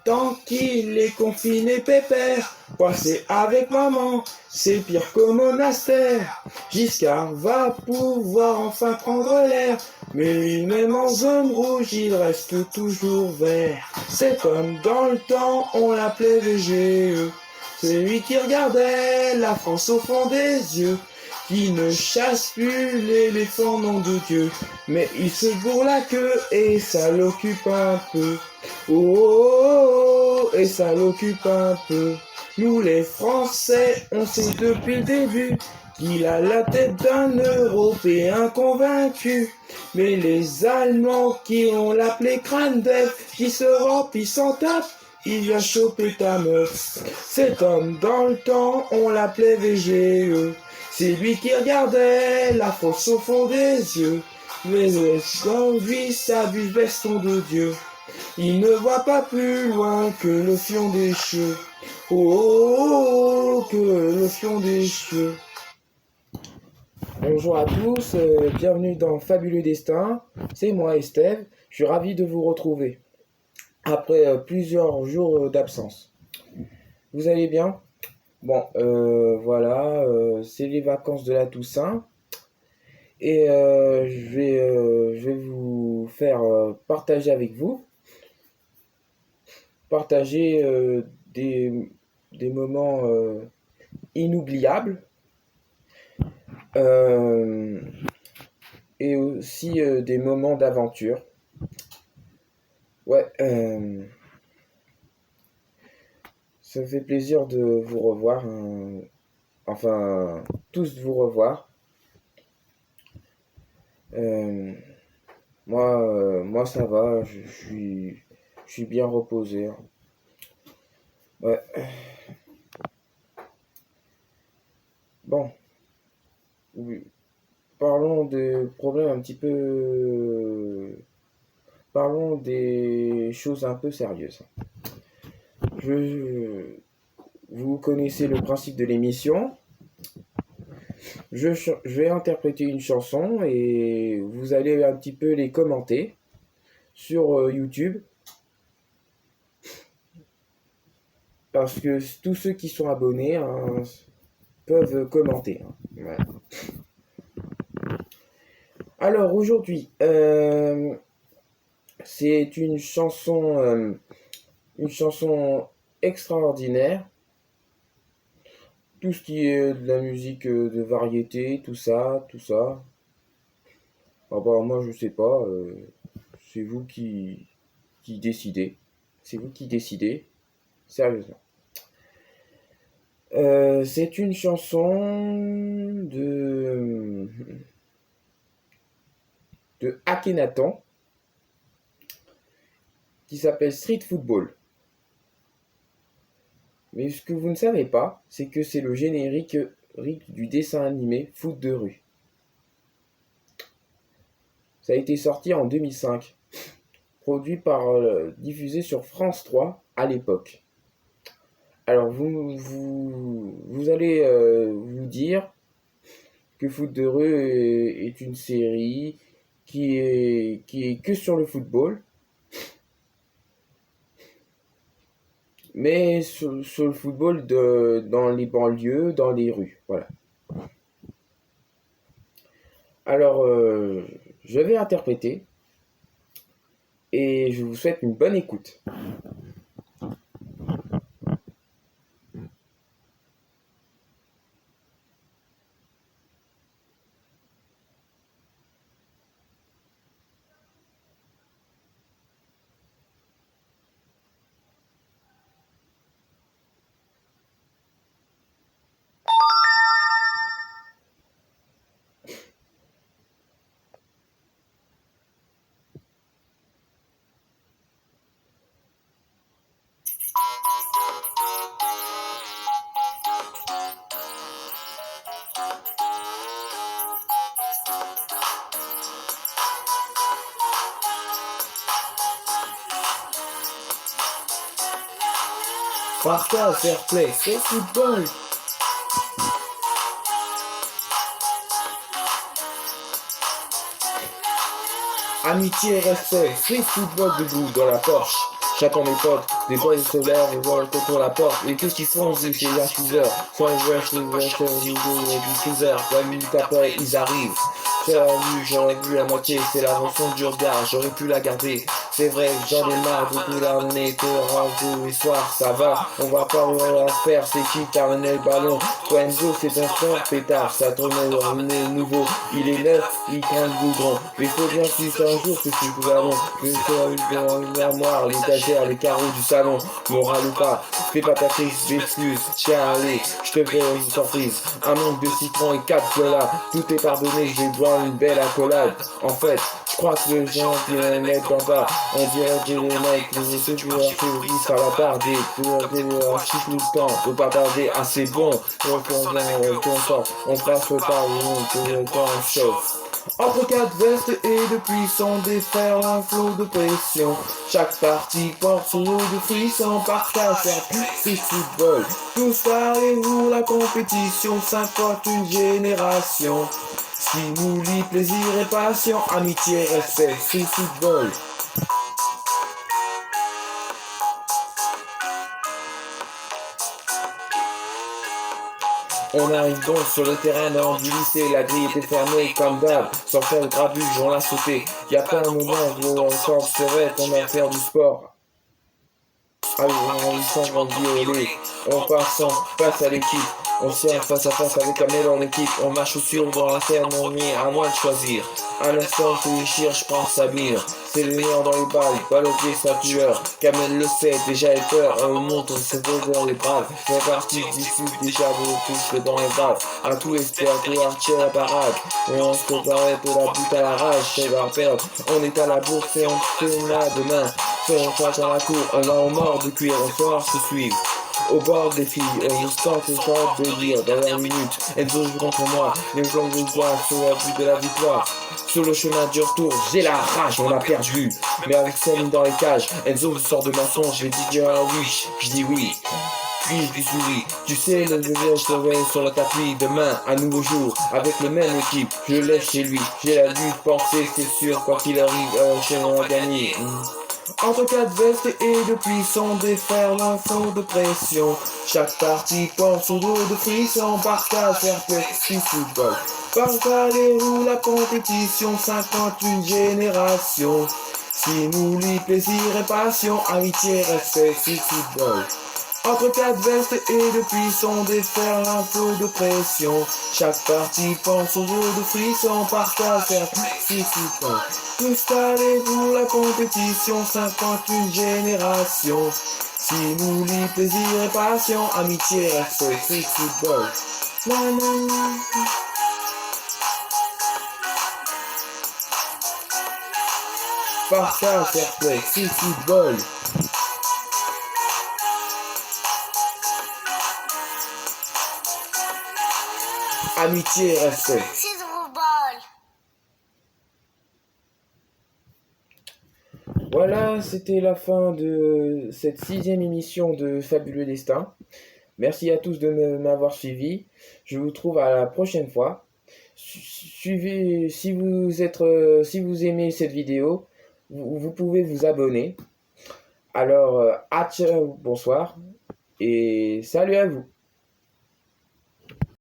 Tant qu'il est confiné pépère, coincé avec maman, c'est pire qu'au monastère. Giscard va pouvoir enfin prendre l'air, mais lui-même en zone rouge, il reste toujours vert. Cet homme dans le temps, on l'appelait VGE. C'est lui qui regardait la France au fond des yeux, qui ne chasse plus l'éléphant, nom de Dieu. Mais il se bourre la queue et ça l'occupe un peu. Oh, oh, oh, et ça l'occupe un peu. Nous les Français, on sait depuis le début qu'il a la tête d'un Européen convaincu. Mais les Allemands qui ont l'appelé crâne d'œuf, qui se remplit s'en tape, il vient choper ta meuf. Cet homme dans le temps, on l'appelait VGE. C'est lui qui regardait la France au fond des yeux. Mais dans lui, sa buse veston de Dieu. Il ne voit pas plus loin que le fion des cieux. Oh, oh, oh, que le fion des cieux. Bonjour à tous, bienvenue dans Fabuleux Destin. C'est moi Estève, je suis ravi de vous retrouver après plusieurs jours d'absence. Vous allez bien? Bon, voilà, c'est les vacances de la Toussaint. Et je vais vous faire partager avec vous. Partager des moments inoubliables et aussi des moments d'aventure. Ouais, ça me fait plaisir de vous revoir, enfin tous vous revoir. Moi ça va, je suis bien reposé. Ouais. Bon, oui. Parlons des problèmes un petit peu. Parlons des choses un peu sérieuses. Vous connaissez le principe de l'émission. Je vais interpréter une chanson et vous allez un petit peu les commenter sur YouTube. Parce que tous ceux qui sont abonnés peuvent commenter. Ouais. Alors aujourd'hui, c'est une chanson extraordinaire. Tout ce qui est de la musique de variété, tout ça. Ah bah moi je sais pas, c'est vous qui décidez. C'est vous qui décidez, sérieusement. C'est une chanson de Akhenaton qui s'appelle Street Football. Mais ce que vous ne savez pas, c'est que c'est le générique du dessin animé Foot de rue. Ça a été sorti en 2005, diffusé sur France 3 à l'époque. Alors vous allez vous dire que Foot de rue est une série qui est que sur le football, mais sur le football dans les banlieues, dans les rues, voilà. Alors, je vais interpréter et je vous souhaite une bonne écoute. Parfois, fair play, c'est football. Amitié, respect, free football debout dans la Porsche. J'attends mes potes, des boys solaires, et voir le contre la porte. Et qu'est-ce qu'ils font, c'est la 6 heures. Soit ils rushent, les rushers, du 6 heures. 20 minutes après, ils arrivent. J'aurais vu à moitié, c'est la rançon du regard, j'aurais pu la garder. C'est vrai, j'en ai marre de tout l'année, que rendez-vous les soirs, ça va, on va pas rien faire, c'est qui qui a ramené le ballon. Toi Enzo, c'est un sport pétard, ça tourne le nouveau, il est neuf, il craint le goudron. Mais faut bien qu'il soit un jour que tu peux ballon, que c'est une armoire, l'étagère, les carreaux du salon, moral ou pas, fais pas ta crise, d'excuses, tiens allez, je te fais une surprise, un manque de citron et 4 dollars, tout est pardonné, je vais boire une belle accolade. En fait, je crois que les gens qui mettent en bas, on dirait que les mecs, les ceux qui leur théorie, ça va tarder, pour leur chie tout le temps, faut pas tarder, ah c'est bon, on passe par le temps chauffe. Entre quatre vestes et de puissants défaire un flot de pression. Chaque partie porte son lot de frissons, partage, c'est football. Tous parlez-vous la compétition, 50 une génération. Stimuli, plaisir et passion, amitié, respect, c'est football. On arrive donc sur le terrain du lycée, la grille était fermée comme d'hab, sans faire le grabuge, on l'a sauté. Y'a pas un moment où on sort serait, on va faire du sport. Alors on s'en violer, on passe à l'équipe, on sert face à face avec Kamel en équipe, on marche au sur dans la terre, on est à moi de choisir. À l'instant que les chire, je prends Samir, c'est le meilleur dans les balles, balotier sa tueur. Kamel le sait, déjà il peur, on montre ses beaux dans les bras. C'est parti, discute déjà vous touche dans les bras. À tout espère pouvoir tirer la parade, on se préparait pour la butte à la rage, c'est leur perdre. On est à la bourse et on fait là demain. On passe dans la cour, on va au mort de cuir, on saura se suivre. Au bord des filles, on se tente et chante de lire dans la minute. Enzo joue contre moi, les gens nous voient sur la vue de la victoire. Sur le chemin du retour, j'ai la rage, on a perdu. Mais avec Céline dans les cages, Enzo sort de mensonge, j'ai dit oui, je dis oui. Puis je dis oui, tu sais, le bébé se réveille sur le tapis demain, un nouveau jour, avec le même équipe, je laisse chez lui, j'ai la lutte pensée, c'est sûr, quoi qu'il arrive, chez moi gagner. Entre quatre vestes et de puissants défaire l'info de pression. Chaque partie porte son lot de frissons, partage, faire petit football. Partagez-vous la compétition, 51 génération. Stimuli, plaisir et passion, amitié, respect, c'est football. Entre quatre vestes et de puissants défaire l'info de pression. Chaque partie pense au lot de frissons, partage, faire petit football. Tous allez-vous la compétition, 51 génération. Stimuli, plaisir et passion, amitié, respect, c'est football. La, la, la. Partage, fair play, c'est football. Amitié, respect. C'est football. Voilà, c'était la fin de cette 6e émission de Fabuleux Destin. Merci à tous de m'avoir suivi. Je vous trouve à la prochaine fois. Suivez, si vous aimez cette vidéo, vous pouvez vous abonner. Alors, ciao, bonsoir et salut à vous.